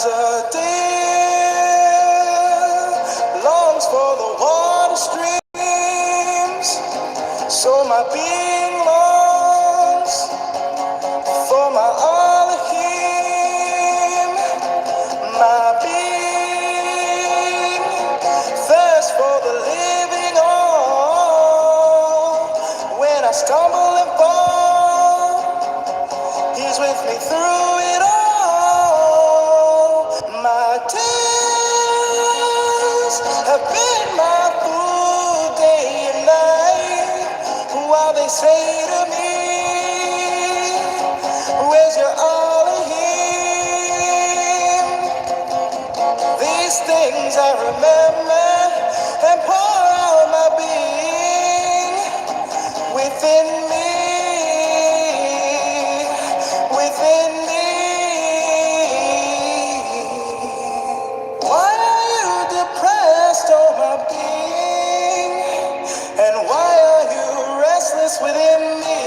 As a deer longs for the water streams, so my being longs for my Elohim. My being thirsts for the living all. When I stumble and fall, He's with me through it all. My tears have been my food day and night, while they say to me, where's your Elohim? These things I remember and pour out my being within me. Within me. Why are you depressed, oh my being? And why are you restless within me?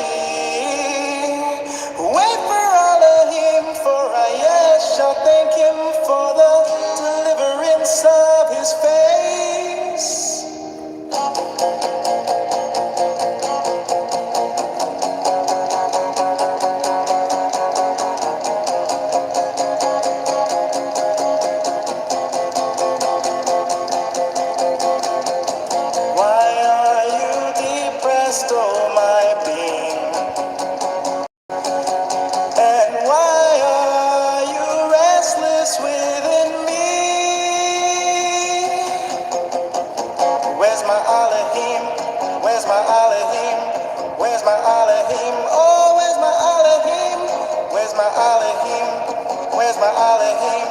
Wait for Elohim, for I yet shall thank Him for the deliverance of His face. Why are you depressed, oh my being? And why are you restless within me? Where's my Elohim? Where's my Elohim? Where's my Elohim? Oh, where's my Elohim? Where's my Elohim? Where's my Elohim?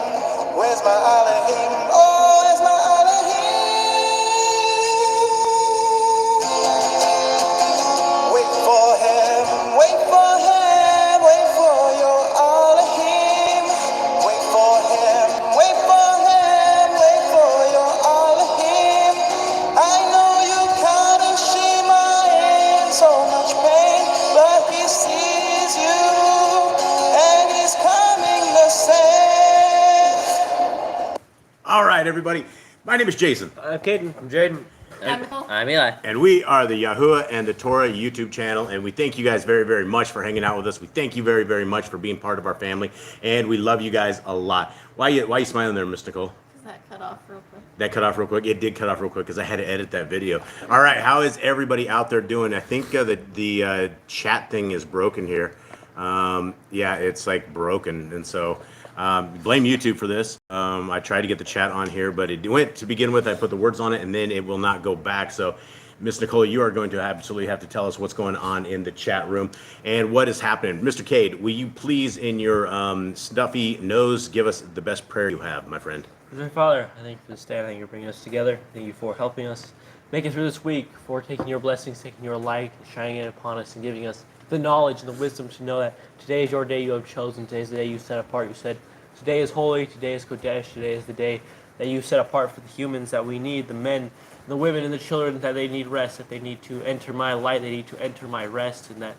Where's my Elohim? Oh, where's my Elohim? Wait for Him, wait for Him, wait for your Elohim. Wait for Him, wait for Him, wait for your Elohim. I know you counting Shema in so much pain, but He sees you and He's coming to save. All right, everybody. My name is Jason, I'm Caden. I'm Jaden. I'm Eli. and we are the YHWH and the Torah YouTube channel, and we thank you guys very, very much for hanging out with us. We thank you very, very much for being part of our family, and we love you guys a lot. Why you smiling there, Miss Nicole? That cut off real quick. That cut off real quick. It did cut off real quick because I had to edit that video. All right, how is everybody out there doing? I think the chat thing is broken here. Yeah, it's like broken, and so blame YouTube for this. I tried to get the chat on here, but it went to begin with. I put the words on it, and then it will not go back. So, Miss Nicole, you are going to absolutely have to tell us what's going on in the chat room and what is happening. Mr. Cade, will you please, in your stuffy nose, give us the best prayer you have, my friend? Dear Father, I thank you for this day. I thank you for bringing us together. Thank you for helping us make it through this week, for taking your blessings, taking your light, and shining it upon us, and giving us the knowledge and the wisdom to know that today is your day you have chosen. Today is the day you set apart. You said, today is holy, today is Kodesh, today is the day that you set apart for the humans that we need, the men, the women, and the children, that they need rest, that they need to enter my light, they need to enter my rest, and that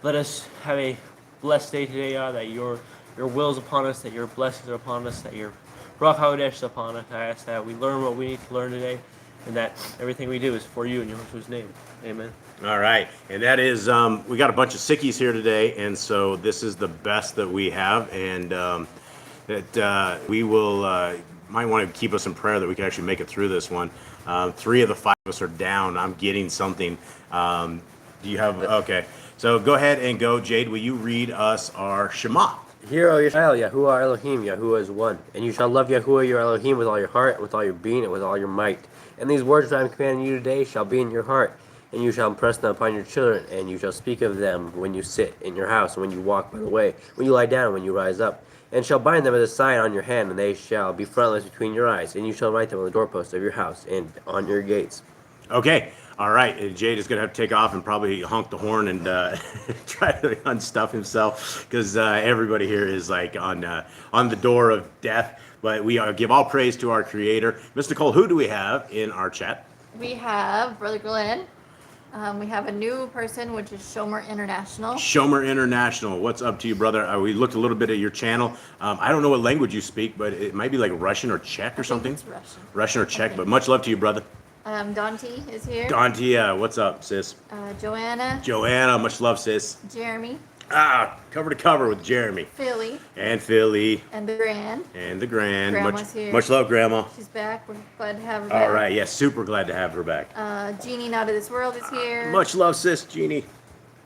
let us have a blessed day today, that your will is upon us, that your blessings are upon us, that your Ruach HaKodesh is upon us. I ask that we learn what we need to learn today, and that everything we do is for you in Yahushua's name. Amen. All right, and that is, we got a bunch of sickies here today, and so this is the best that we have, and that we will, might want to keep us in prayer that we can actually make it through this one. 3 of the 5 of us are down. I'm getting something. Do you have, okay. So go ahead and go. Jade, will you read us our Shema? Hear, O Israel, Yahuwah our Elohim, Yahuwah is one. And you shall love Yahuwah your Elohim with all your heart, with all your being, and with all your might. And these words that I am commanding you today shall be in your heart, and you shall impress them upon your children, and you shall speak of them when you sit in your house, and when you walk by the way, when you lie down, when you rise up. And shall bind them as a sign on your hand, and they shall be frontlets between your eyes, and you shall write them on the doorposts of your house and on your gates. Okay. All right. Jade is going to have to take off and probably honk the horn and try to unstuff himself, because everybody here is like on the door of death. But we give all praise to our Creator. Mr. Cole, who do we have in our chat? We have Brother Glenn, We have a new person, which is Shomer International. Shomer International, what's up to you, brother? We looked a little bit at your channel. I don't know what language you speak, but it might be like Russian or Czech or something. It's Russian. Russian or Czech, but much love to you, brother. Dante is here. Dante, what's up, sis? Joanna. Joanna, much love, sis. Jeremy. Cover to cover with Jeremy. Philly. And Philly. And the Grand. And the Grand. Grandma's here. Much love, Grandma. She's back. We're glad to have her back. All right, yeah, super glad to have her back. Jeannie, Not of This World, is here. Much love, sis, Jeannie.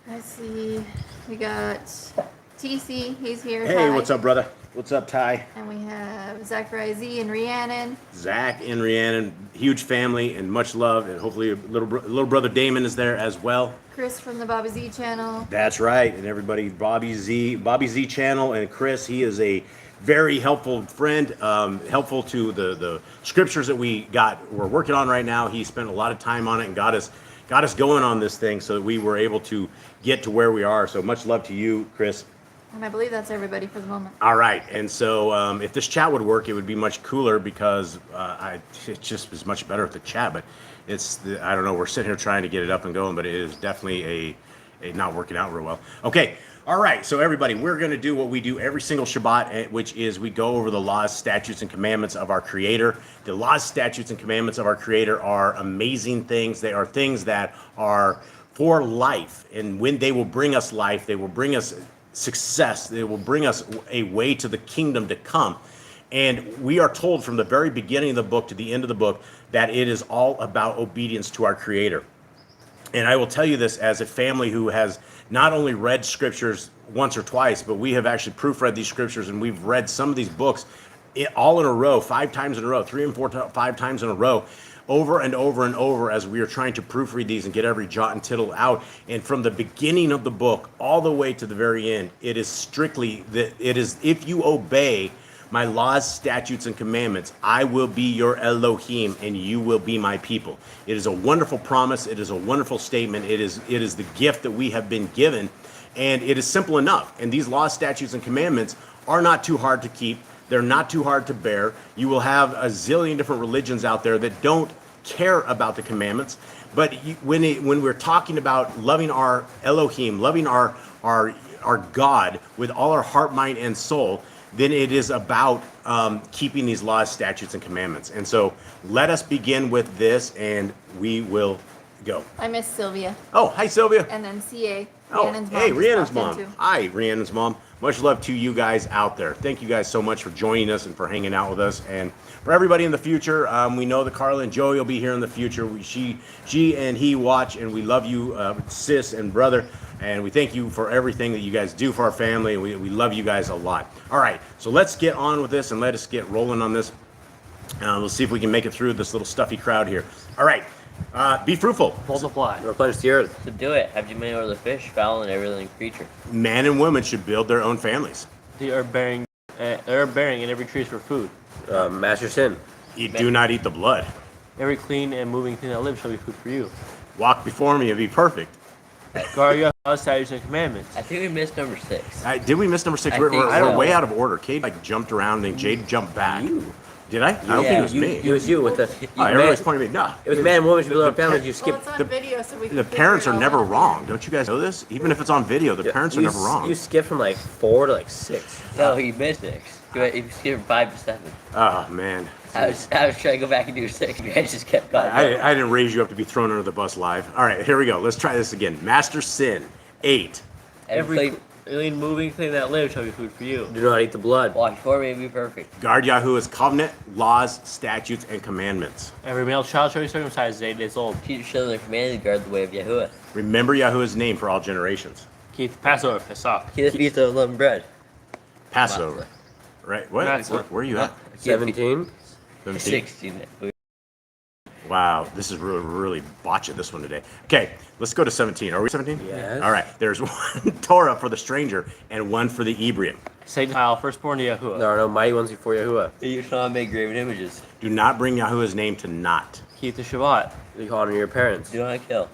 Let's see. We got TC. He's here. Hey, Ty. what's up, brother? What's up, Ty? And we have Zachariah Z and Rhiannon. Zach and Rhiannon, huge family and much love, and hopefully little brother Damon is there as well. Chris from the Odysee Channel. That's right, and everybody, Bobby Z Channel, and Chris. He is a very helpful friend, helpful to the scriptures that we're working on right now. He spent a lot of time on it and got us going on this thing, so that we were able to get to where we are. So much love to you, Chris. And I believe that's everybody for the moment. All right, and so if this chat would work, it would be much cooler because it just is much better with the chat. But I don't know. We're sitting here trying to get it up and going, but it is definitely a not working out real well. Okay, all right. So everybody, we're going to do what we do every single Shabbat, which is we go over the laws, statutes, and commandments of our Creator. The laws, statutes, and commandments of our Creator are amazing things. They are things that are for life, and when they will bring us life, they will bring us success. They will bring us a way to the kingdom to come. And we are told from the very beginning of the book to the end of the book that it is all about obedience to our Creator. And I will tell you this as a family who has not only read scriptures once or twice, but we have actually proofread these scriptures, and we've read some of these books all in a row, 5 times in a row, 3 and 4, 5 times in a row, over and over and over, as we are trying to proofread these and get every jot and tittle out. And from the beginning of the book all the way to the very end, it is strictly that it is, if you obey my laws, statutes, and commandments, I will be your Elohim and you will be my people. It is a wonderful promise. It is a wonderful statement. It is the gift that we have been given, and it is simple enough. And these laws, statutes, and commandments are not too hard to keep. They're not too hard to bear. You will have a zillion different religions out there that don't care about the commandments. But when we're talking about loving our Elohim, loving our God with all our heart, mind, and soul, then it is about keeping these laws, statutes, and commandments. And so let us begin with this, and we will go. I miss Sylvia. Oh, hi, Sylvia. And then CA. Oh, Rhiannon's mom hey, just Rhiannon's popped in mom. too. Hi, Rhiannon's mom. Much love to you guys out there. Thank you guys so much for joining us and for hanging out with us. And for everybody in the future, we know that Carla and Joey will be here in the future. She and he watch, and we love you, sis and brother. And we thank you for everything that you guys do for our family. We love you guys a lot. All right, so let's get on with this and let us get rolling on this. We'll see if we can make it through this little stuffy crowd here. All right, be fruitful. Multiply. Replenish the earth. Subdue it. Have dominion over the fish, fowl, and every living creature. Men and women should build their own families. They are bearing and every tree is for food. Master sin. Do not eat the blood. Every clean and moving thing that lives shall be food for you. Walk before me and be perfect. Guard your laws, statutes, and commandments. I think we missed number 6. Did we miss number 6? I We're think so. way out of order. Kate jumped around and Jade jumped back. Did I? I don't think it was me. It was you with the. Everybody's pointing at me. No. It was man and woman should build their families. You Well, skipped. it's on the- video, so we can The figure parents it are all never out. wrong. Don't you guys know this? Even if it's on video, the parents are never wrong. You skipped from like 4 to like 6. No, you missed 6. You skipped from 5 to 7. Oh, man. I was trying to go back and do 6. You guys just kept going. I didn't raise you up to be thrown under the bus live. All right, here we go. Let's try this again. Master sin. 8. Every clean, moving thing that lives shall be food for you. Do not eat the blood. Watch for me and be perfect. Guard Yahuwah's covenant, laws, statutes, and commandments. Every male child shall be circumcised at 8 days old. Teach your children command to guard the way of Yahuwah. Remember Yahuwah's name for all generations. Keep the Passover, Pesach. Keep the feast of unleavened bread. Passover. Right? What? That's Where are you at? 17. 17? 16. Wow, this is really botching this one today. Okay, let's go to 17. Are we 17? Yes. All right, there's one Torah for the stranger and one for the Ebrian. Satan, child, firstborn to Yahuwah. There are no mighty ones before Yahuwah. You shall not make graven images. Do not bring Yahuwah's name to naught. Keep the Shabbat. You honor your parents. Do not kill.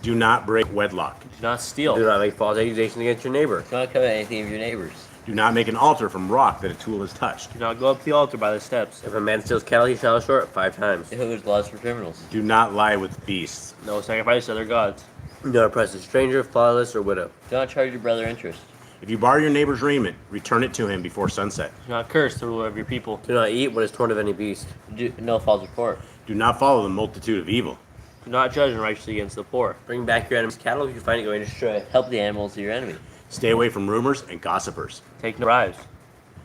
Do not break wedlock. Do not steal. Do not make false accusations against your neighbor. Do not covet anything of your neighbor's. Do not make an altar from rock that a tool has touched. Do not go up to the altar by the steps. If a man steals cattle, he shall short it 5 times. Yahuwah's laws for criminals. Do not lie with beasts. No sacrifice to other gods. Do not oppress a stranger, fatherless, or widow. Do not charge your brother interest. If you borrow your neighbor's raiment, return it to him before sunset. Do not curse the ruler of your people. Do not eat what is torn of any beast. No false report. Do not follow the multitude of evil. Do not judge unrighteously against the poor. Bring back your enemy's cattle if you find it going astray. Help the animals of your enemy. Stay away from rumors and gossipers. Take no bribes.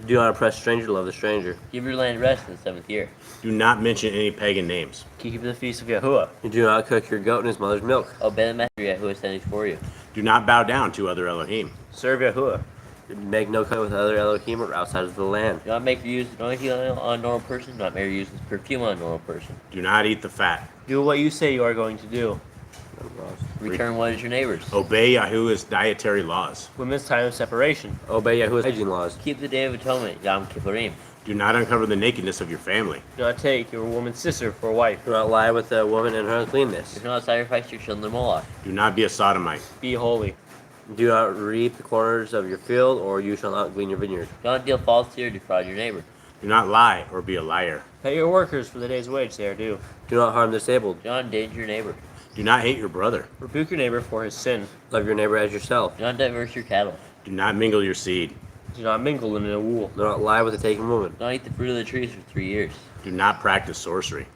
Do not oppress stranger, love the stranger. Give your land rest in the 7th year. Do not mention any pagan names. Keep the feast of Yahuwah. You do not cook your goat in his mother's milk. Obey the messenger Yahuwah sent for you. Do not bow down to other Elohim. Serve Yahuwah. Make no covenant with other Elohim or outside of the land. Do not make use of anointing on a normal person. Do not make use of perfume on a normal person. Do not eat the fat. Do what you say you are going to do. Return what is your neighbor's. Obey Yahuwah's dietary laws. Women's time of separation. Obey Yahuwah's hygiene laws. Keep the Day of Atonement, Yom Kippurim. Do not uncover the nakedness of your family. Do not take your woman's sister for a wife. Do not lie with a woman in her uncleanness. Do not sacrifice your children to Moloch. Do not be a sodomite. Be holy. Do not reap the corners of your field, or you shall not glean your vineyard. Do not deal falsely or defraud your neighbor. Do not lie or be a liar. Pay your workers for the day's wage they are due. Do not harm the disabled. Do not endanger your neighbor. Do not hate your brother. Rebuke your neighbor for his sin. Love your neighbor as yourself. Do not diverse your cattle. Do not mingle your seed. Do not mingle in a wool. Do not lie with a taken woman. Do not eat the fruit of the trees for 3 years. Do not practice sorcery.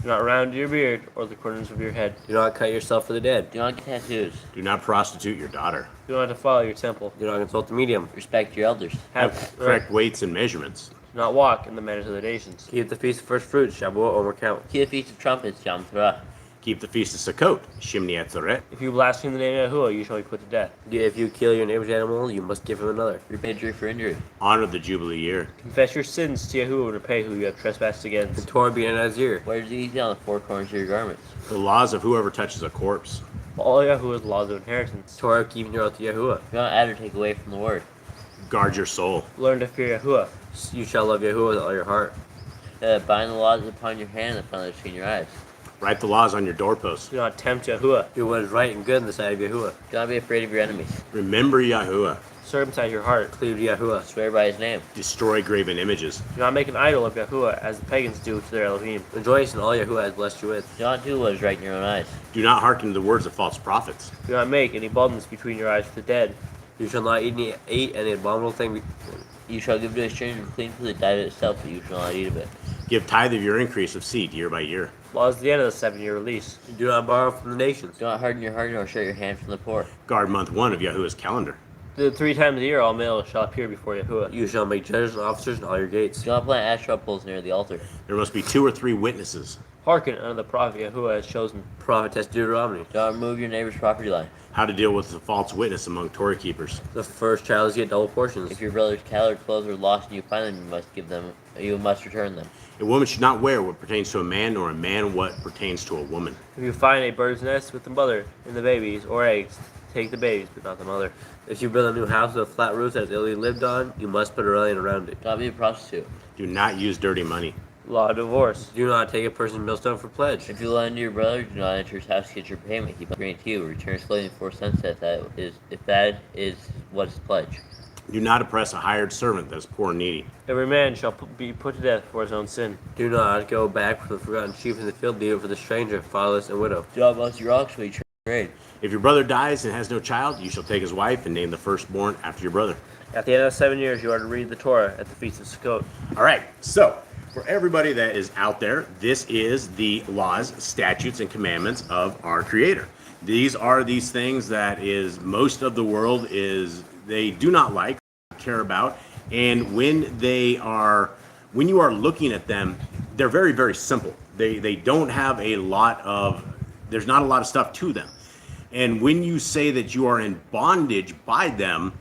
Do not round your beard or the corners of your head. Do not cut yourself for the dead. Do not get tattoos. Do not prostitute your daughter. Do not defile your temple. Do not consult the medium. Respect your elders. Have correct weights and measurements. Do not walk in the manners of the nations. Keep the feast of first fruits, Shavuot, Omer count. Keep the Feast of Trumpets, Yom Torah. Keep the feast of Sukkot, Shimni Atzeret. If you blaspheme the name of Yahuwah, you shall be put to death. If you kill your neighbor's animal, you must give him another. Repay injury for injury. Honor the Jubilee year. Confess your sins to Yahuwah and repay who you have trespassed The against. Torah be an Nazir. Wear ziti on the 4 corners of your garments. The laws of whoever touches a corpse. All Yahuwah's laws of inheritance. Torah keeping your oath to Yahuwah. Do not add or take away from the word. Guard your soul. Learn to fear Yahuwah. You shall love Yahuwah with all your heart. Bind the laws upon your hand and upon the between your eyes. Write the laws on your doorposts. Do not tempt Yahuwah. Do what is right and good in the sight of Yahuwah. Do not be afraid of your enemies. Remember Yahuwah. Circumcise your heart. Cleave to Yahuwah. Swear by his name. Destroy graven images. Do not make an idol of Yahuwah as the pagans do to their Elohim. Rejoice in all Yahuwah has blessed you with. Do not do what is right in your own eyes. Do not hearken to the words of false prophets. Do not make any baldness between your eyes for the dead. You shall not eat any abominable thing. You shall give to a stranger clean food that died itself, but you shall not eat of it. Give tithe of your increase of seed year by year. Law is the end of the 7-year release. Do not borrow from the nations. Do not harden your heart nor shut your hand from the poor. Guard month 1 of Yahuwah's calendar. 3 times a year all males shall appear before Yahuwah. You shall make judges and officers in all your gates. Do not plant Asherah poles near the altar. There must be 2 or 3 witnesses. Hearken unto the prophet Yahuwah has chosen. Prophetess Deuteronomy. Do not remove your neighbor's property line. How to deal with a false witness among Torah keepers. The first child is get double portions. If your brother's cattle or clothes are lost and you find them, you must return them. A woman should not wear what pertains to a man, nor a man what pertains to a woman. If you find a bird's nest with the mother and the babies or eggs, take the babies but not the mother. If you build a new house with a flat roof that is illegally lived on, you must put a railing around it. Do not be a prostitute. Do not use dirty money. Law of divorce. Do not take a person's millstone for pledge. If you lend to your brother, do not enter his house to get your payment. He must grant to you. Return slowly before sunset. If that is what is pledged. Do not oppress a hired servant that is poor and needy. Every man shall be put to death for his own sin. Do not go back for the forgotten sheep in the field. Leave it for the stranger, fatherless, and widow. Do not bust your ox when you trade. If your brother dies and has no child, you shall take his wife and name the firstborn after your brother. At the end of 7 years, you are to read the Torah at the Feast of Sukkot. All right, so for everybody that is out there, this is the laws, statutes, and commandments of our Creator. These are these things that is most of the world they do not like, care about, and when you are looking at them, they're very, very simple. They don't have there's not a lot of stuff to them. And when you say that you are in bondage by them,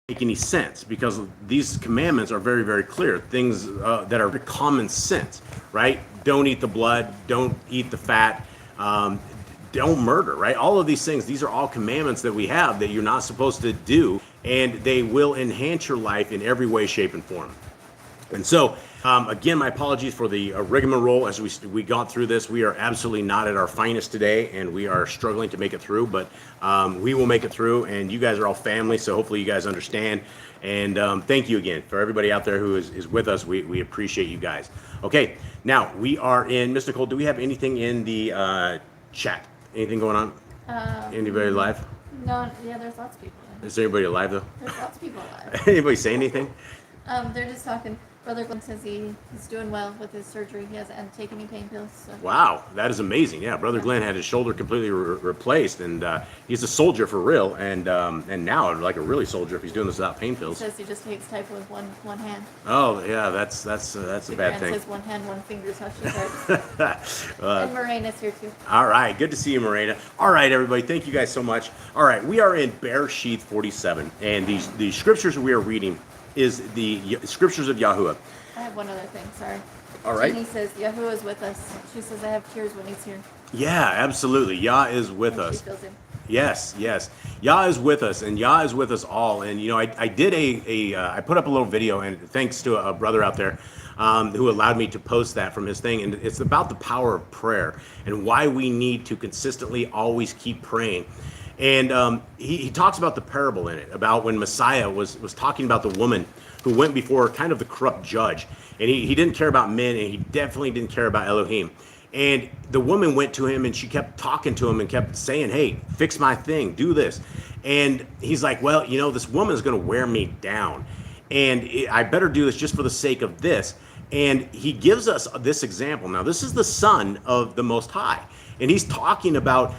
make any sense, because these commandments are very, very clear, things that are common sense, right? Don't eat the blood, don't eat the fat, don't murder, right? All of these things, these are all commandments that we have that you're not supposed to do, and they will enhance your life in every way, shape, and form. And so, again, my apologies for the rigmarole as we got through this. We are absolutely not at our finest today, and we are struggling to make it through, but we will make it through, and you guys are all family, so hopefully you guys understand. And thank you again for everybody out there who is with us. We appreciate you guys. Okay, now we are in, Mr. Cole, do we have anything in the chat? Anything going on? Anybody live? No, yeah, there's lots of people. Is there anybody alive, though? There's lots of people alive. Anybody say anything? They're just talking. Brother Glenn says he's doing well with his surgery. He hasn't taken any pain pills. So. Wow, that is amazing. Yeah, Brother Glenn had his shoulder completely replaced, and he's a soldier for real, and now like a really soldier if he's doing this without pain He pills. says he just takes type with one hand. Oh yeah, that's a bad thing. Says one hand, one finger is how she types. And Morena's here too. All right, good to see you, Morena. All right, everybody, thank you guys so much. All right, we are in Bear Sheath 47, and the scriptures we are reading is the scriptures of Yahuwah. I have one other thing, sorry. All right. Jeannie says Yahuwah is with us. She says I have tears when he's here. Yeah, absolutely. Yah is with And us. She feels him. Yes, yes. Yah is with us, and Yah is with us all. And you know, I did I put up a little video, and thanks to a brother out there who allowed me to post that from his thing. And it's about the power of prayer and why we need to consistently always keep praying. And he talks about the parable in it, about when Messiah was talking about the woman who went before kind of the corrupt judge. And he didn't care about men, and he definitely didn't care about Elohim. And the woman went to him, and she kept talking to him and kept saying, hey, fix my thing, do this. And he's like, well, you know, this woman is going to wear me down, and I better do this just for the sake of this. And he gives us this example. Now, this is the Son of the Most High, and he's talking about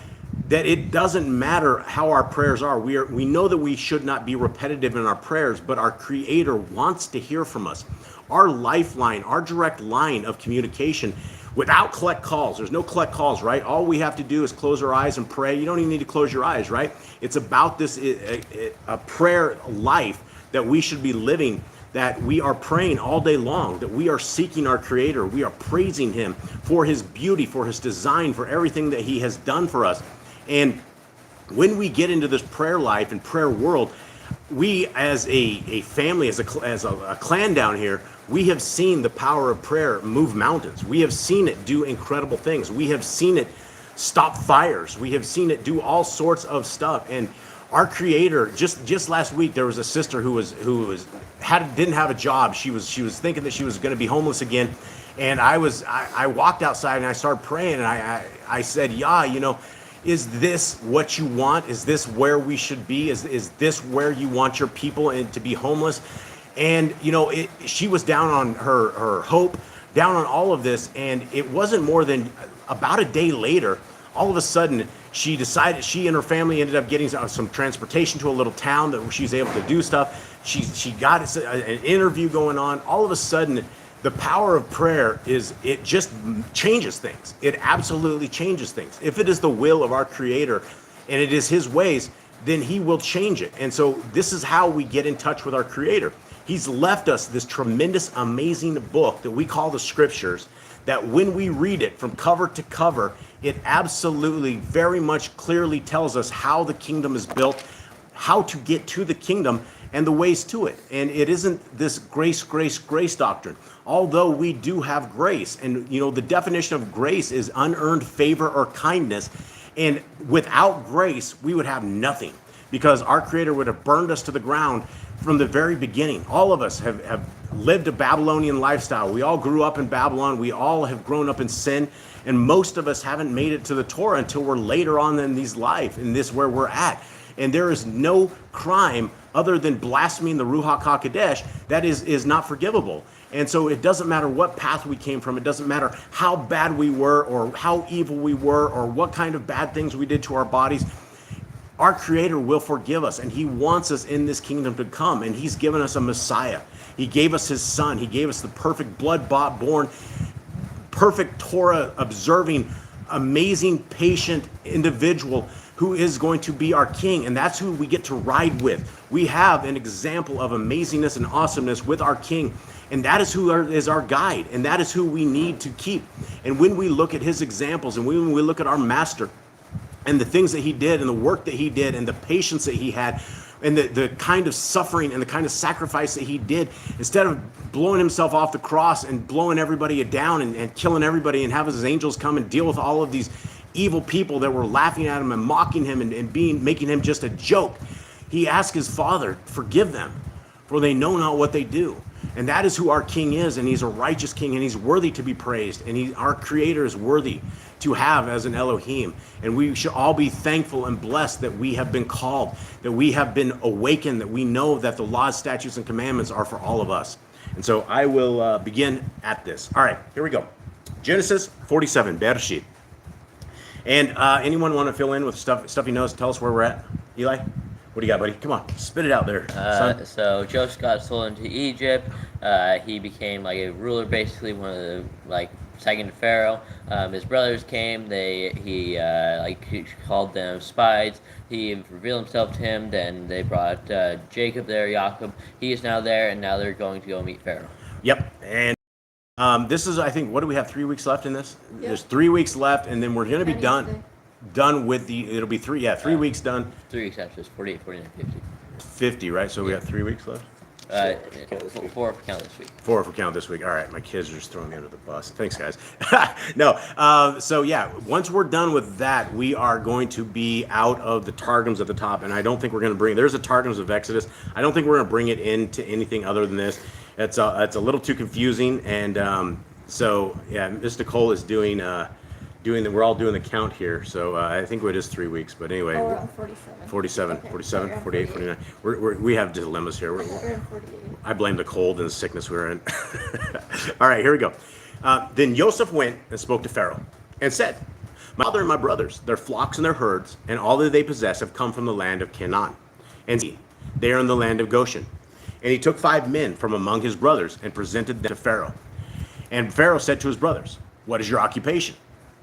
that it doesn't matter how our prayers are. We know that we should not be repetitive in our prayers, but our Creator wants to hear from us. Our lifeline, our direct line of communication, without collect calls. There's no collect calls, right? All we have to do is close our eyes and pray. You don't even need to close your eyes, right? It's about this a prayer life that we should be living, that we are praying all day long, that we are seeking our Creator. We are praising Him for His beauty, for His design, for everything that He has done for us. And when we get into this prayer life and prayer world, we as a family, as a clan down here, we have seen the power of prayer move mountains. We have seen it do incredible things. We have seen it stop fires. We have seen it do all sorts of stuff. And our Creator, just last week, there was a sister who didn't have a job. She was thinking that she was going to be homeless again. And I walked outside and I started praying, and I said, Yah, you know, is this what you want? Is this where we should be? Is this where you want your people to be homeless? And, you know, she was down on her hope, down on all of this. And it wasn't more than about a day later, all of a sudden, she decided, she and her family ended up getting some transportation to a little town that she was able to do stuff. She got an interview going on. All of a sudden, the power of prayer it just changes things. It absolutely changes things. If it is the will of our Creator and it is His ways, then He will change it. And so this is how we get in touch with our Creator. He's left us this tremendous, amazing book that we call the Scriptures, that when we read it from cover to cover, it absolutely very much clearly tells us how the kingdom is built, how to get to the kingdom, and the ways to it. And it isn't this grace doctrine. Although we do have grace, and you know, the definition of grace is unearned favor or kindness. And without grace, we would have nothing, because our Creator would have burned us to the ground from the very beginning. All of us have lived a Babylonian lifestyle. We all grew up in Babylon. We all have grown up in sin. And most of us haven't made it to the Torah until we're later on in these life, in this where we're at. And there is no crime other than blaspheming the Ruach HaKodesh that is not forgivable. And so it doesn't matter what path we came from. It doesn't matter how bad we were or how evil we were or what kind of bad things we did to our bodies. Our Creator will forgive us, and He wants us in this kingdom to come. And He's given us a Messiah. He gave us His Son. He gave us the perfect blood-bought, born, perfect Torah-observing, amazing, patient individual who is going to be our King. And that's who we get to ride with. We have an example of amazingness and awesomeness with our King. And that is who is our guide. And that is who we need to keep. And when we look at His examples, and when we look at our Master, and the things that He did, and the work that He did, and the patience that He had, and the kind of suffering and the kind of sacrifice that he did, instead of blowing himself off the cross and blowing everybody down and killing everybody and having his angels come and deal with all of these evil people that were laughing at him and mocking him and making him just a joke, he asked his Father, forgive them, for they know not what they do. And that is who our King is, and he's a righteous King, and he's worthy to be praised, and our Creator is worthy to have as an Elohim. And we should all be thankful and blessed that we have been called, that we have been awakened, that we know that the laws, statutes, and commandments are for all of us. And so I will begin at this. All right, here we go. Genesis 47, Bereshit. And anyone want to fill in with stuff he knows? Tell us where we're at. Eli, what do you got, buddy? Come on, spit it out there, son. So Joseph got sold into Egypt. He became like a ruler, basically one of the second to Pharaoh. His brothers came. He called them spies. He revealed himself to him. Then they brought Jacob there, Jacob. He is now there, and now they're going to go meet Pharaoh. Yep, and this is, I think, what do we have, 3 weeks left in this? Yep. There's 3 weeks left, and then we're going to be Penny done with it'll be 3 weeks done. 3 weeks after this, 48, 49, 50. 50, right? So we got 3 weeks left? 4 if we count this week. 4 if we count this week. All right, my kids are just throwing me under the bus. Thanks, guys. No, so yeah, once we're done with that, we are going to be out of the Targums at the top, and I don't think we're going to there's a Targums of Exodus. I don't think we're going to bring it into anything other than this. It's a little too confusing, and so yeah, Miss Nicole is doing we're all doing the count here, so I think it is 3 weeks, but anyway. Oh, we're on 47. 47, Okay, 47, sorry, 48, 48. 49. We have dilemmas here. We're on 48. I blame the cold and the sickness we were in. All right, here we go. Then Joseph went and spoke to Pharaoh and said, my father and my brothers, their flocks and their herds, and all that they possess have come from the land of Canaan. And see, they are in the land of Goshen. And he took 5 men from among his brothers and presented them to Pharaoh. And Pharaoh said to his brothers, what is your occupation?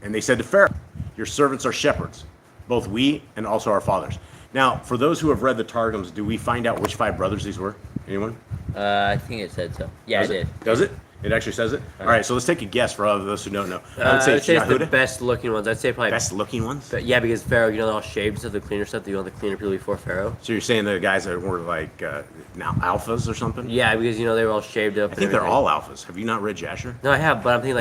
And they said to Pharaoh, your servants are shepherds, both we and also our fathers. Now, for those who have read the Targums, do we find out which 5 brothers these were? Anyone? I think it said so. Yeah, Does it did. Does it? It actually says it? All right, so let's take a guess for all of those who don't know. I would say it's the Yehuda. best looking ones. I'd say probably Best looking ones? But yeah, because Pharaoh, they're all shaved, so the cleaner stuff. The cleaner people before Pharaoh. So you're saying the guys that were now alphas or something? Yeah, because they were all shaved up. I think they're all alphas. Have you not read Jasher? No, I have, but I'm thinking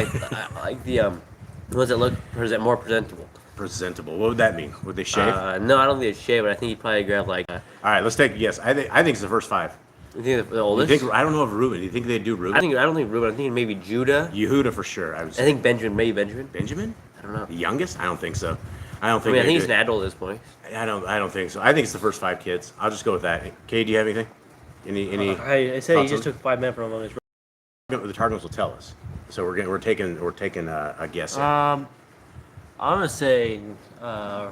like the ones that look more presentable. Presentable. What would that mean? Would they shave? No, I don't think it's shaved, but I think he probably grabbed like. All right, let's take a guess. I think it's the first 5. You think the You oldest? think, I don't know if Reuben. Do you think they do Reuben? I don't think Reuben. I'm thinking maybe Judah. Yehuda for sure. I I think Benjamin. Maybe Benjamin. Benjamin? I don't know. The youngest? I don't think so. I don't I think. mean, I think they he's do. an adult at this point. I don't think so. I think it's the first 5 kids. I'll just go with that. Kay, do you have anything? Any? I said he thoughts just on- took 5 men from him. The Targums will tell us. So we're taking a guess. Here. I'm gonna say. I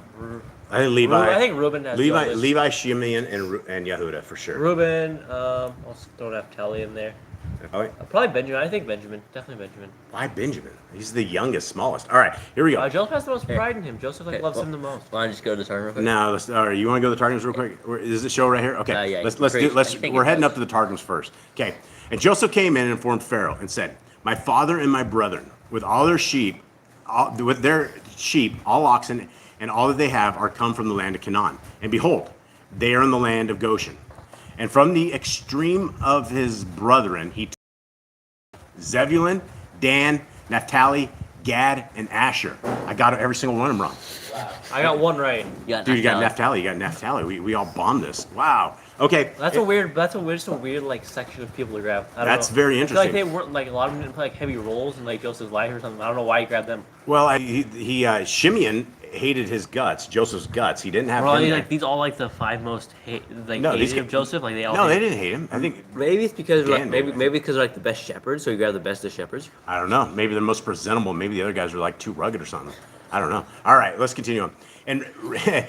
think Levi. I think Reuben has the Levi, oldest. Levi, Shimeon, and Yehuda for sure. Reuben. Also don't have Telly in there. Probably Benjamin. I think Benjamin. Definitely Benjamin. Why Benjamin? He's the youngest, smallest. All right, here we go. Joseph has the most pride in him. Joseph loves him the most. Want to just go to the Targum real quick? Now, all right. You want to go to the Targums real quick? Is it show right here? Okay. Yeah, Let's pretty- do. I think We're it heading does. up to the Targums first. Okay. And Joseph came in and informed Pharaoh and said, "My father and my brethren, with all their sheep, all oxen, and all that they have, are come from the land of Canaan. And behold, they are in the land of Goshen. And from the extreme of his brethren, he took Zebulun, Dan, Naphtali, Gad, and Asher." I got every single one of them wrong. I got one right. Dude, you got Naphtali. You got Naphtali. We all bombed this. Wow. Okay. That's a weird like section of people to grab. I don't That's know. very I feel like interesting. they weren't like a lot of them didn't play like heavy roles in like Joseph's life or something. I don't know why he grabbed them. Well, Shimeon hated his guts, Joseph's guts. He didn't have Well, him there. like these all like the 5 most No, these hated of guys- Joseph. Like they all. No, hate they didn't hate him. I think Maybe it's because Dan, maybe maybe. because they're like the best shepherds, so you grab the best of shepherds. I don't know. Maybe they're most presentable. Maybe the other guys are like too rugged or something. I don't know. All right, let's continue on. And it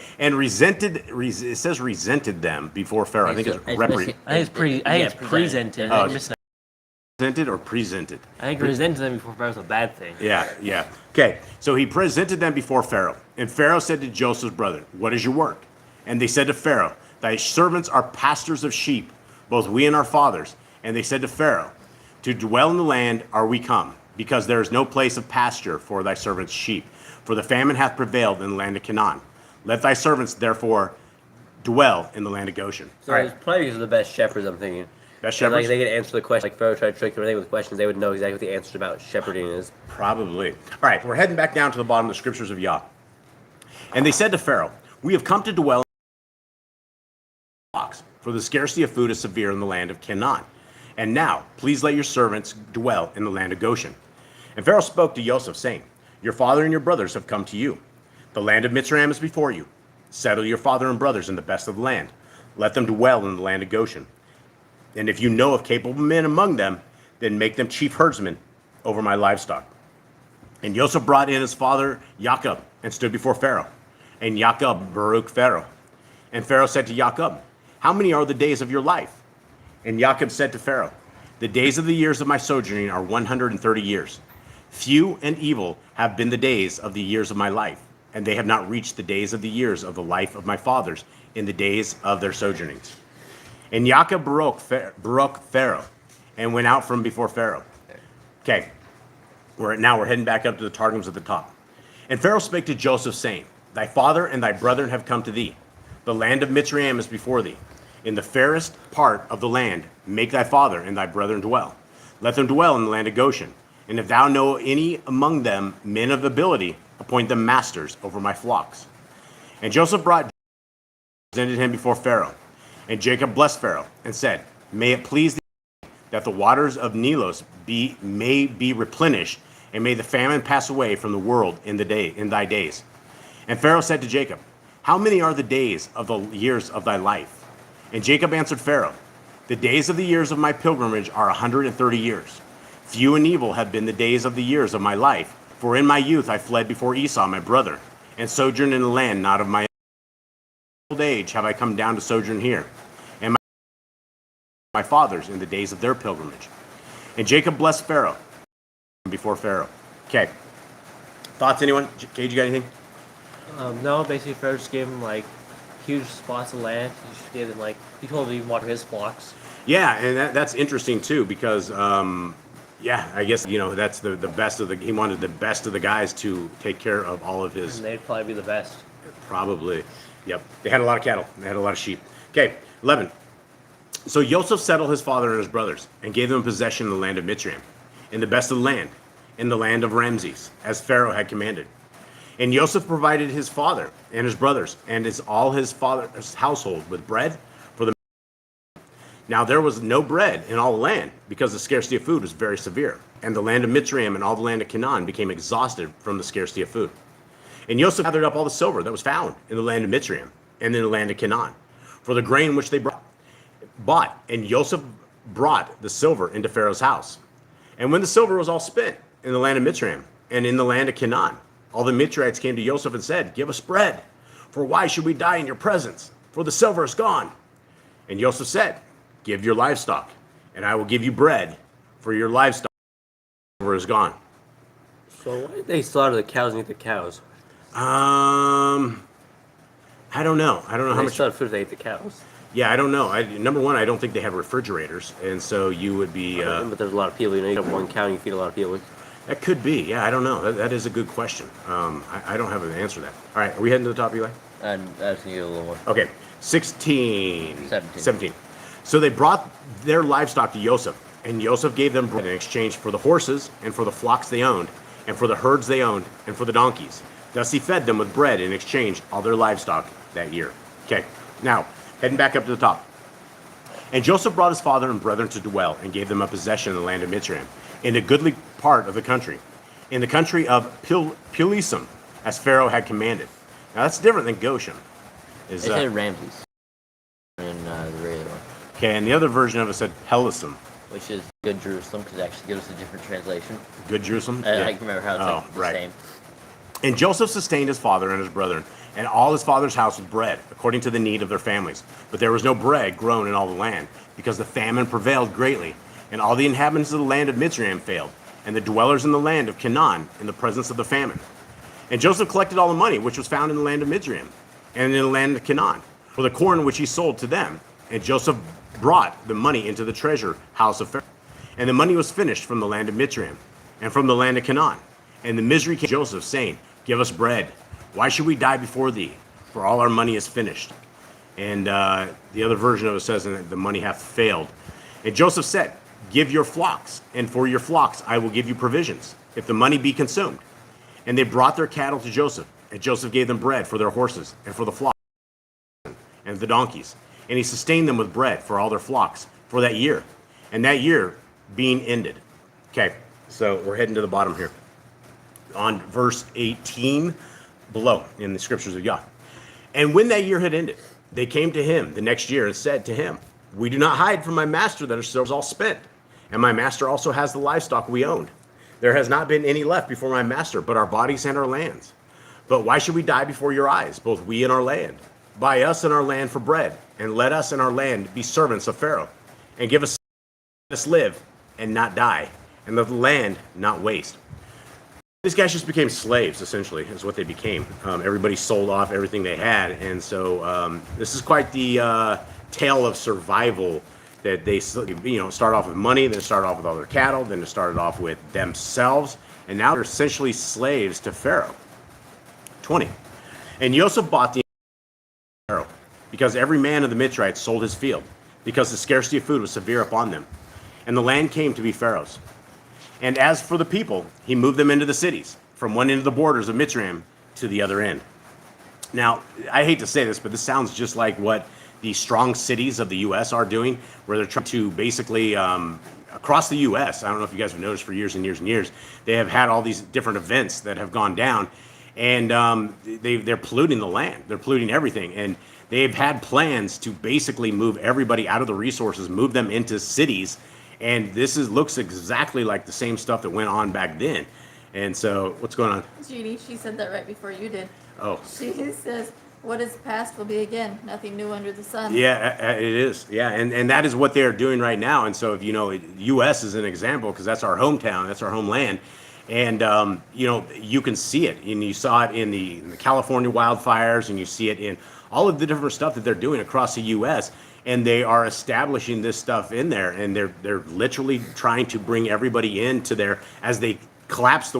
says resented them before Pharaoh. I think it's It's- represented I think it's presented. Oh, I think or presented. I think presented them before Pharaoh's a bad thing. Yeah. Okay, so he presented them before Pharaoh. And Pharaoh said to Joseph's brother, "What is your work?" And they said to Pharaoh, "Thy servants are pastors of sheep, both we and our fathers." And they said to Pharaoh, "To dwell in the land are we come, because there is no place of pasture for thy servants' sheep. For the famine hath prevailed in the land of Canaan. Let thy servants therefore dwell in the land of Goshen. So it's probably because of the best shepherds, I'm thinking. Best And, like, shepherds? they could answer the question. Like Pharaoh tried to trick everything with questions. They would know exactly what the answers about shepherding is. Probably. All right, we're heading back down to the bottom of the scriptures of Yah. And they said to Pharaoh, we have come to dwell in flocks, for the scarcity of food is severe in the land of Canaan. And now, please let your servants dwell in the land of Goshen. And Pharaoh spoke to Joseph, saying, your father and your brothers have come to you. The land of Mitzrayim is before you. Settle your father and brothers in the best of the land. Let them dwell in the land of Goshen. And if you know of capable men among them, then make them chief herdsmen over my livestock. And Joseph brought in his father Jacob and stood before Pharaoh. And Jacob baruch Pharaoh. And Pharaoh said to Jacob, how many are the days of your life? And Jacob said to Pharaoh, the days of the years of my sojourning are 130 years. Few and evil have been the days of the years of my life, and they have not reached the days of the years of the life of my fathers in the days of their sojournings. And Jacob baruch Pharaoh, and went out from before Pharaoh. Okay, we're heading back up to the Targums at the top. And Pharaoh spake to Joseph, saying, thy father and thy brethren have come to thee. The land of Mitzrayim is before thee. In the fairest part of the land make thy father and thy brethren dwell. Let them dwell in the land of Goshen. And if thou know any among them men of ability, appoint them masters over my flocks. And Joseph presented him before Pharaoh. And Jacob blessed Pharaoh and said, may it please thee that the waters of Nilos may be replenished, and may the famine pass away from the world in thy days. And Pharaoh said to Jacob, how many are the days of the years of thy life? And Jacob answered Pharaoh, the days of the years of my pilgrimage are 130 years. Few and evil have been the days of the years of my life, for in my youth I fled before Esau my brother, and sojourned in a land not of my old age have I come down to sojourn here, and my fathers in the days of their pilgrimage. And Jacob blessed Pharaoh before Pharaoh. Okay. Thoughts, anyone? Cage, you got anything? No, basically Pharaoh just gave him like huge spots of land. He just gave him like, he told him to even water his flocks. Yeah, and that's interesting too, because yeah, I guess, that's the best of he wanted the best of the guys to take care of all of his. And they'd probably be the best. Probably. Yep. They had a lot of cattle. They had a lot of sheep. Okay, 11. So Joseph settled his father and his brothers, and gave them possession in the land of Mitzrayim, in the best of the land, in the land of Ramses, as Pharaoh had commanded. And Joseph provided his father and his brothers, and all his father's household with bread for the. Now there was no bread in all the land, because the scarcity of food was very severe. And the land of Mitzrayim and all the land of Canaan became exhausted from the scarcity of food. And Joseph gathered up all the silver that was found in the land of Mitzrayim and in the land of Canaan, for the grain which they bought. And Joseph brought the silver into Pharaoh's house. And when the silver was all spent in the land of Mitzrayim and in the land of Canaan, all the Mitzrayites came to Joseph and said, give us bread, for why should we die in your presence? For the silver is gone. And Joseph said, give your livestock, and I will give you bread, for your livestock is gone. So why did they slaughter the cows and eat the cows? I don't know. I don't know how much. They food they ate the cows. Yeah, I don't know. Number one, I don't think they have refrigerators, and so you would be. But there's a lot of people. You have one cow and you feed a lot of people. That could be. Yeah, I don't know. That is a good question. I don't have an answer to that. All right, are we heading to the top, Eli? I just need a little more. Okay, 16. 17. So they brought their livestock to Joseph, and Joseph gave them bread in exchange for the horses and for the flocks they owned, and for the herds they owned, and for the donkeys. Thus he fed them with bread in exchange all their livestock that year. Okay, now, heading back up to the top. And Joseph brought his father and brethren to dwell, and gave them a possession in the land of Mitzrayim, in a goodly part of the country, in the country of Pulisim, as Pharaoh had commanded. Now that's different than Goshen. They said Ramses in the regular one, Okay, and the other version of it said Pelusim. which is Good Jerusalem, because it actually gives us a different translation. Good Jerusalem? I can remember how it's like the right. same. And Joseph sustained his father and his brethren, and all his father's house with bread, according to the need of their families. But there was no bread grown in all the land, because the famine prevailed greatly, and all the inhabitants of the land of Mitzrayim failed, and the dwellers in the land of Canaan in the presence of the famine. And Joseph collected all the money which was found in the land of Mitzrayim, and in the land of Canaan, for the corn which he sold to them. And Joseph brought the money into the treasure house of Pharaoh. And the money was finished from the land of Mitzrayim, and from the land of Canaan. And the misery came to Joseph, saying, give us bread. Why should we die before thee? For all our money is finished. And the other version of it says, and the money hath failed. And Joseph said, give your flocks, and for your flocks I will give you provisions, if the money be consumed. And they brought their cattle to Joseph, and Joseph gave them bread for their horses, and for the flocks, and the donkeys. And he sustained them with bread for all their flocks for that year. And that year being ended. Okay, so we're heading to the bottom here. On verse 18 below in the scriptures of Yah. And when that year had ended, they came to him the next year and said to him, we do not hide from my master that our silver is all spent. And my master also has the livestock we owned. There has not been any left before my master, but our bodies and our lands. But why should we die before your eyes, both we and our land? Buy us and our land for bread, and let us and our land be servants of Pharaoh, and give us live and not die, and let the land not waste. These guys just became slaves, essentially, is what they became. Everybody sold off everything they had, and so this is quite the tale of survival. That they, start off with money, then start off with all their cattle, then it started off with themselves, and now they're essentially slaves to Pharaoh. 20. And Joseph bought the Pharaoh, because every man of the Mitzrites sold his field, because the scarcity of food was severe upon them, and the land came to be Pharaoh's. And as for the people, he moved them into the cities, from one end of the borders of Mitzrayim to the other end. Now, I hate to say this, but this sounds just like what the strong cities of the U.S. are doing, where they're trying to basically, across the U.S., I don't know if you guys have noticed for years and years and years, they have had all these different events that have gone down, and they're polluting the land. They're polluting everything, and they've had plans to basically move everybody out of the resources, move them into cities, and this looks exactly like the same stuff that went on back then. And so, what's going on? Judy, she said that right before you did. Oh. She says, what is past will be again, nothing new under the sun. Yeah, it is. Yeah, and that is what they're doing right now. And so, if U.S. is an example, because that's our hometown, that's our homeland. And, you can see it. And you saw it in the California wildfires, and you see it in all of the different stuff that they're doing across the U.S., and they are establishing this stuff in there, and they're literally trying to bring everybody into there as they collapse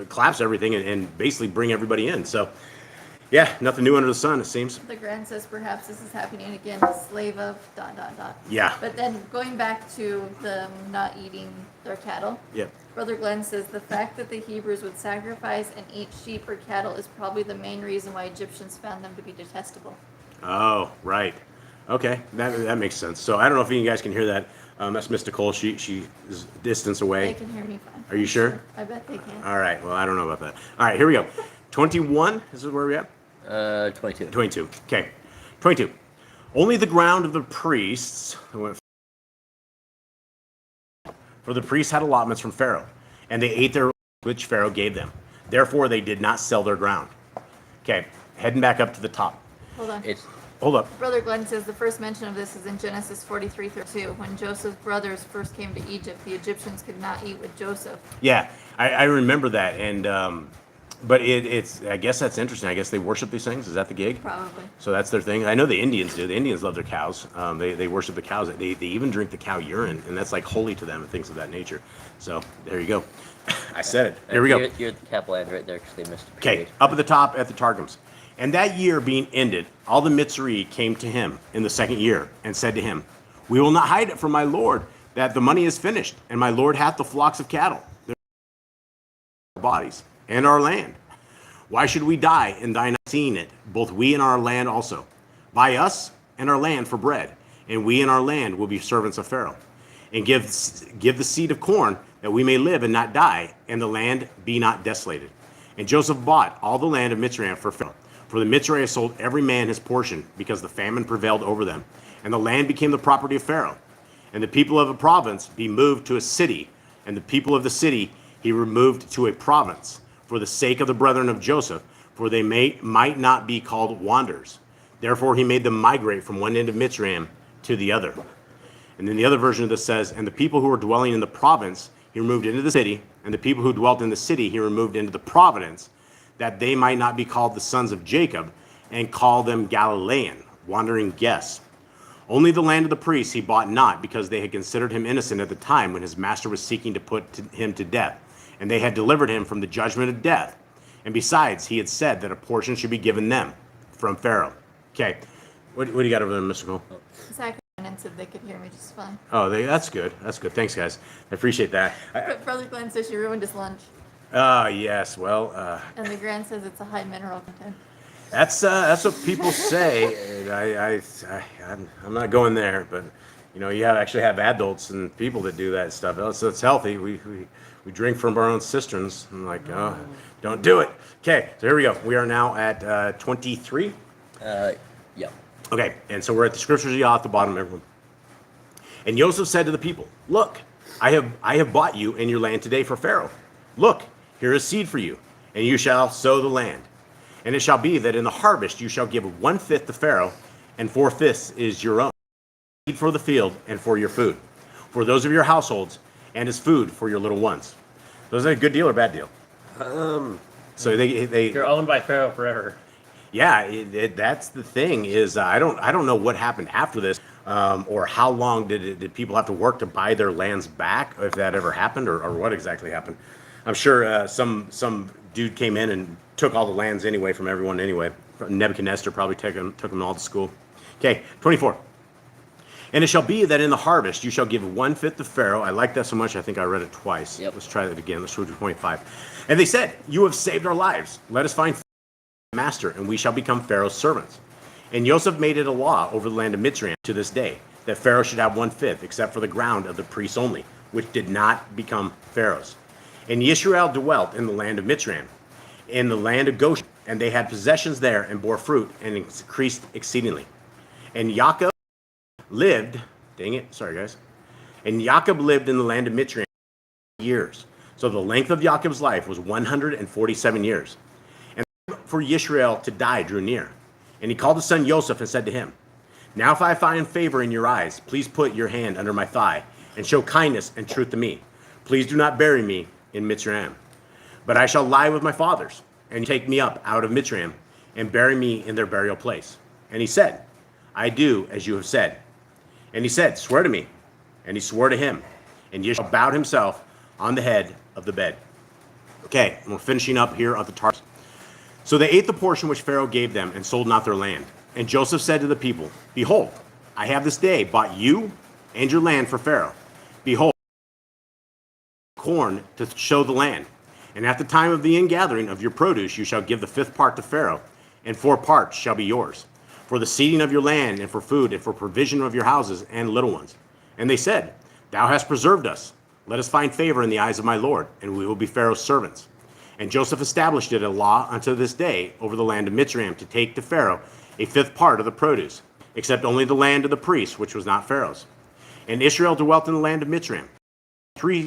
collapse everything and basically bring everybody in. So, yeah, nothing new under the sun, it seems. The Grand says perhaps this is happening again, slave of ... Yeah. But then going back to them not eating their cattle. Yeah. Brother Glenn says the fact that the Hebrews would sacrifice and eat sheep or cattle is probably the main reason why Egyptians found them to be detestable. Oh, right. Okay, that makes sense. So I don't know if you guys can hear that. That's Miss Nicole. She is distance away. They can hear me fine. Are you sure? I bet they can. All right. Well, I don't know about that. All right, here we go. 21. This is where we're at. 22. 22. Okay. 22. Only the ground of the priests, for the priests had allotments from Pharaoh, and they ate their which Pharaoh gave them. Therefore, they did not sell their ground. Okay, heading back up to the top. Hold on. Hold up. Brother Glenn says the first mention of this is in Genesis 43:32. When Joseph's brothers first came to Egypt, the Egyptians could not eat with Joseph. Yeah, I remember that, and but it's I guess that's interesting. I guess they worship these things. Is that the gig? Probably. So that's their thing. I know the Indians do. The Indians love their cows. They worship the cows. They even drink the cow urine, and that's like holy to them and things of that nature. So there you go. I said it. Here we go. You're at the capital end right there because they missed a Okay, period. up at the top at the Targums. And that year being ended, all the Mitzri came to him in the second year and said to him, we will not hide it from my Lord, that the money is finished, and my Lord hath the flocks of cattle, their bodies, and our land. Why should we die and die not seeing it, both we and our land also? Buy us and our land for bread, and we and our land will be servants of Pharaoh. And give the seed of corn, that we may live and not die, and the land be not desolated. And Joseph bought all the land of Mitzrayim for Pharaoh. For the Mitzrayim sold every man his portion, because the famine prevailed over them. And the land became the property of Pharaoh. And the people of a province be moved to a city, and the people of the city he removed to a province, for the sake of the brethren of Joseph, for they might not be called wanderers. Therefore he made them migrate from one end of Mitzrayim to the other. And then the other version of this says, and the people who were dwelling in the province he removed into the city, and the people who dwelt in the city he removed into the province, that they might not be called the sons of Jacob, and call them Galilean, wandering guests. Only the land of the priests he bought not, because they had considered him innocent at the time when his master was seeking to put him to death, and they had delivered him from the judgment of death. And besides, he had said that a portion should be given them from Pharaoh. Okay, What do you got over there, Mr. Cole? Zach and said they could hear me just fine. Oh, that's good. That's good. Thanks, guys. I appreciate that. But Brother Glenn says she ruined his lunch. Yes. Well, And the Grand says it's a high mineral content. that's what people say. And I'm not going there, but you know, you actually have adults and people that do that stuff. So it's healthy. We drink from our own cisterns. I'm like, oh, don't do it. Okay, so here we go. We are now at 23. Yeah. Okay, and so we're at the scriptures of Yah at the bottom, everyone. And Joseph said to the people, look, I have bought you and your land today for Pharaoh. Look, here is seed for you, and you shall sow the land. And it shall be that in the harvest you shall give 1/5 to Pharaoh, and 4/5 is your own. Seed for the field and for your food, for those of your households, and as food for your little ones. So is that a good deal or bad deal? So they You're owned by Pharaoh forever. yeah, that's the thing is I don't know what happened after this, or how long did people have to work to buy their lands back, if that ever happened, or what exactly happened. I'm sure some dude came in and took all the lands anyway from everyone anyway. Nebuchadnezzar probably took them all to school. Okay, 24. And it shall be that in the harvest you shall give 1/5 to Pharaoh. I like that so much I think I read it twice. Yep. Let's try that again. Let's go to 25. And they said, you have saved our lives. Let us find master, and we shall become Pharaoh's servants. And Joseph made it a law over the land of Mitzrayim to this day, that Pharaoh should have 1/5, except for the ground of the priests only, which did not become Pharaoh's. And Yisrael dwelt in the land of Mitzrayim, in the land of Goshen, and they had possessions there, and bore fruit, and increased exceedingly. And Jacob lived, dang it, sorry guys. And Jacob lived in the land of Mitzrayim years. So the length of Jacob's life was 147 years. For Yisrael to die drew near. And he called his son Joseph and said to him, now if I find favor in your eyes, please put your hand under my thigh and show kindness and truth to me. Please do not bury me in Mitzrayim. But I shall lie with my fathers, and take me up out of Mitzrayim and bury me in their burial place. And he said, I do as you have said. And he said, swear to me. And he swore to him. And Yisrael bowed himself on the head of the bed. Okay, and we're finishing up here at the Targum. So they ate the portion which Pharaoh gave them and sold not their land. And Joseph said to the people, behold, I have this day bought you and your land for Pharaoh. Behold, corn to show the land. And at the time of the ingathering of your produce, you shall give the 5th part to Pharaoh, and 4 parts shall be yours, for the seeding of your land, and for food, and for provision of your houses and little ones. And they said, thou hast preserved us. Let us find favor in the eyes of my Lord, and we will be Pharaoh's servants. And Joseph established it a law unto this day over the land of Mitzrayim to take to Pharaoh a 5th part of the produce, except only the land of the priests, which was not Pharaoh's. And Israel dwelt in the land of Mitzrayim,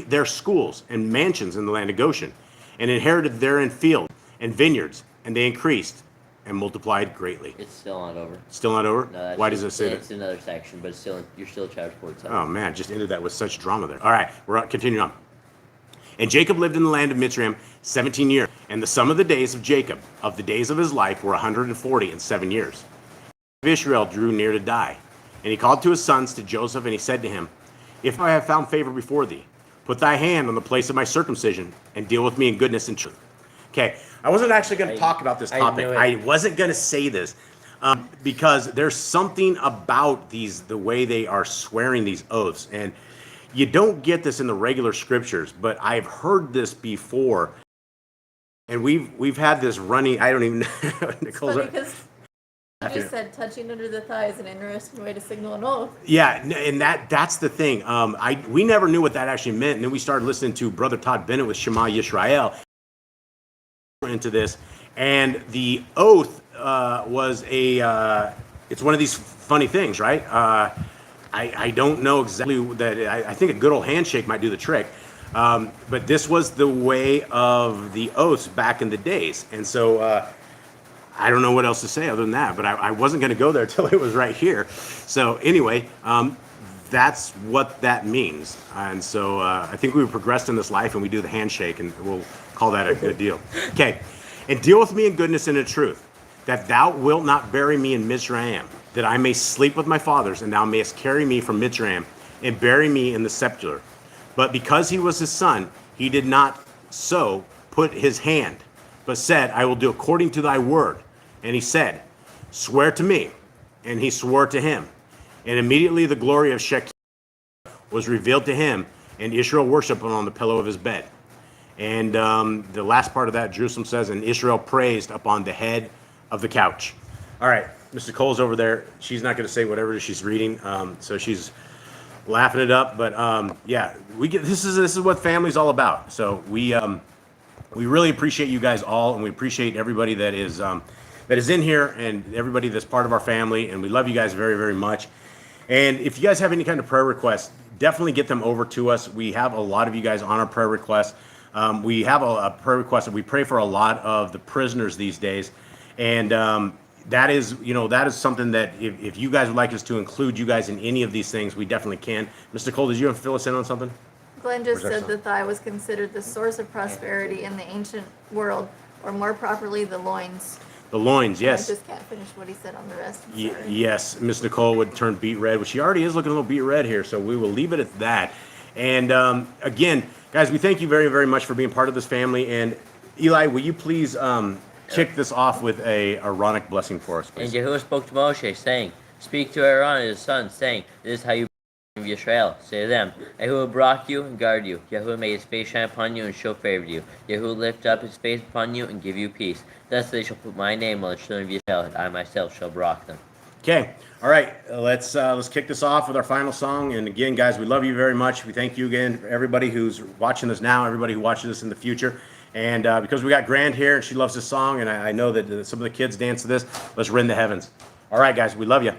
their schools and mansions in the land of Goshen, and inherited therein fields and vineyards, and they increased and multiplied greatly. It's still not over. Still not over? No, that's Why does it say that? It's another section, but it's still you're still chapter 47. Oh man, just ended that with such drama there. All right, we're continuing on. And Jacob lived in the land of Mitzrayim 17 years. And the sum of the days of Jacob, of the days of his life, were 147 years. Israel drew near to die. And he called to his sons, to Joseph, and he said to him, if I have found favor before thee, put thy hand on the place of my circumcision, and deal with me in goodness and truth. Okay, I wasn't actually going to talk about this topic. I wasn't going to say this. Because there's something about the way they are swearing these oaths. And you don't get this in the regular scriptures, but I've heard this before, and we've had this running. I don't even know. Nicole's Funny because you just said touching under the thigh is an interesting way to signal an oath. Yeah, and that's the thing. We never knew what that actually meant, and then we started listening to Brother Todd Bennett with Shema Yisrael into this, and the oath was it's one of these funny things, right? I don't know exactly that. I think a good old handshake might do the trick. But this was the way of the oaths back in the days. And so I don't know what else to say other than that. But I wasn't going to go there till it was right here. So anyway, that's what that means. And so I think we've progressed in this life, and we do the handshake, and we'll call that a good deal. Okay. And deal with me in goodness and in truth, that thou wilt not bury me in Mizraim, that I may sleep with my fathers, and thou mayest carry me from Mitzrayim, and bury me in the sepulchre. But because he was his son, he did not so put his hand, but said, I will do according to thy word. And he said, swear to me. and he swore to him. And immediately the glory of Shekinah was revealed to him, and Israel worshiped him on the pillow of his bed. And the last part of that, Jerusalem says, and Israel praised upon the head of the couch. All right, Mr. Cole's over there. She's not going to say whatever she's reading, so she's laughing it up. But yeah, we get this is what family's all about. So we really appreciate you guys all, and we appreciate everybody that is in here and everybody that's part of our family, and we love you guys very, very much. And if you guys have any kind of prayer requests, definitely get them over to us. We have a lot of you guys on our prayer requests. We have a prayer request that we pray for a lot of the prisoners these days, and that is something that if you guys would like us to include you guys in any of these things, we definitely can. Mr. Cole, did you want to fill us in on something? Glenn just said the thigh was considered the source of prosperity in the ancient world, or more properly, the loins. The loins, yes. I just can't finish what he said on the rest. Yes, Miss Nicole would turn beet red, which she already is looking a little beet red here, so we will leave it at that. And again, guys, we thank you very, very much for being part of this family. And Eli, will you please kick this off with a Aaronic blessing for us, please? And Yahuwah spoke to Moshe, saying, Speak to Aaron and his sons, saying, This is how you of Yisrael. Say to them, Yahuwah brought you and guard you. Yahuwah made his face shine upon you and show favor to you. Yahuwah lift up his face upon you and give you peace. Thus they shall put my name on the children of Yisrael, and I myself shall rock them. Okay. All right. Let's kick this off with our final song. And again, guys, we love you very much. We thank you again for everybody who's watching this now, everybody who watches this in the future. And because we got Grand here and she loves this song, and I know that some of the kids dance to this, let's rend the heavens. All right, guys, we love you.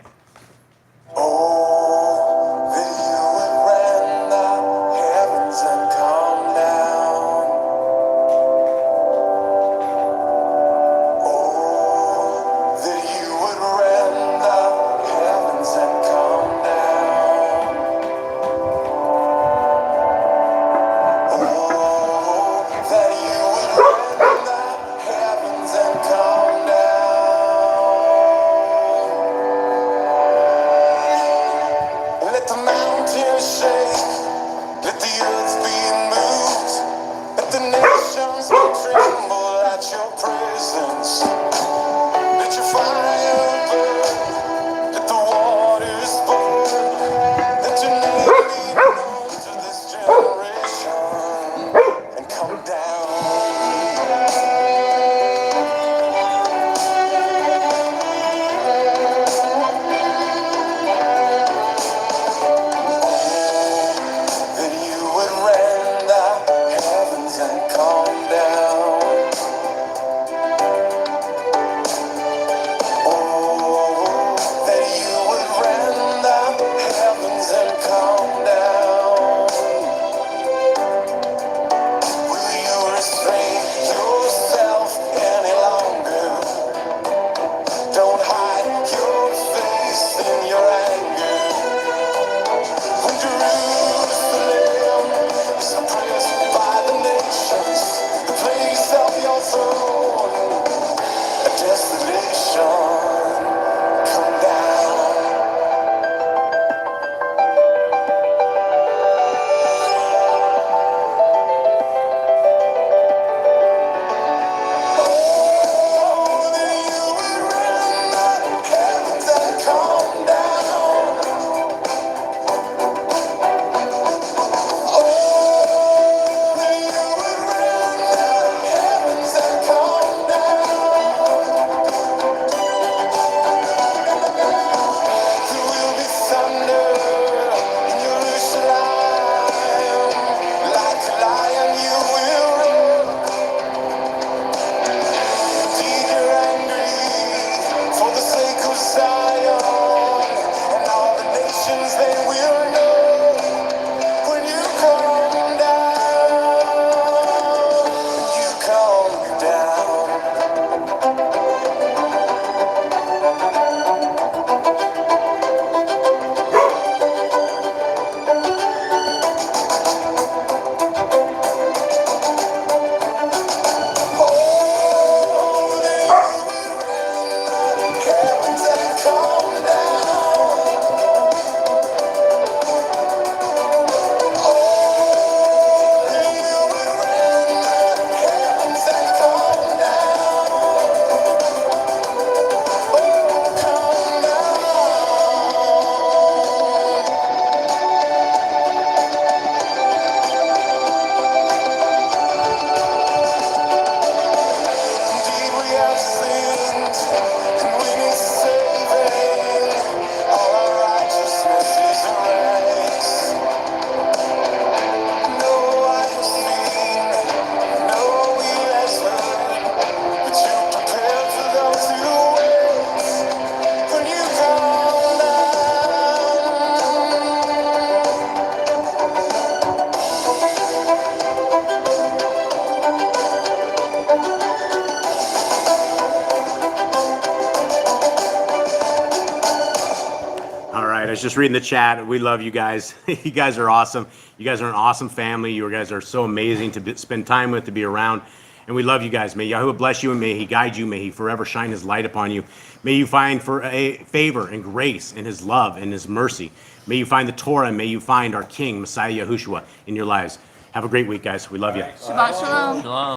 All right, I was just reading the chat. We love you guys. You guys are awesome. You guys are an awesome family. You guys are so amazing to spend time with, to be around. And we love you guys. May Yahuwah bless you and may he guide you. May he forever shine his light upon you. May you find favor and grace and his love and his mercy. May you find the Torah and may you find our King, Messiah Yahushua, in your lives. Have a great week, guys. We love you. Shabbat shalom. Shalom.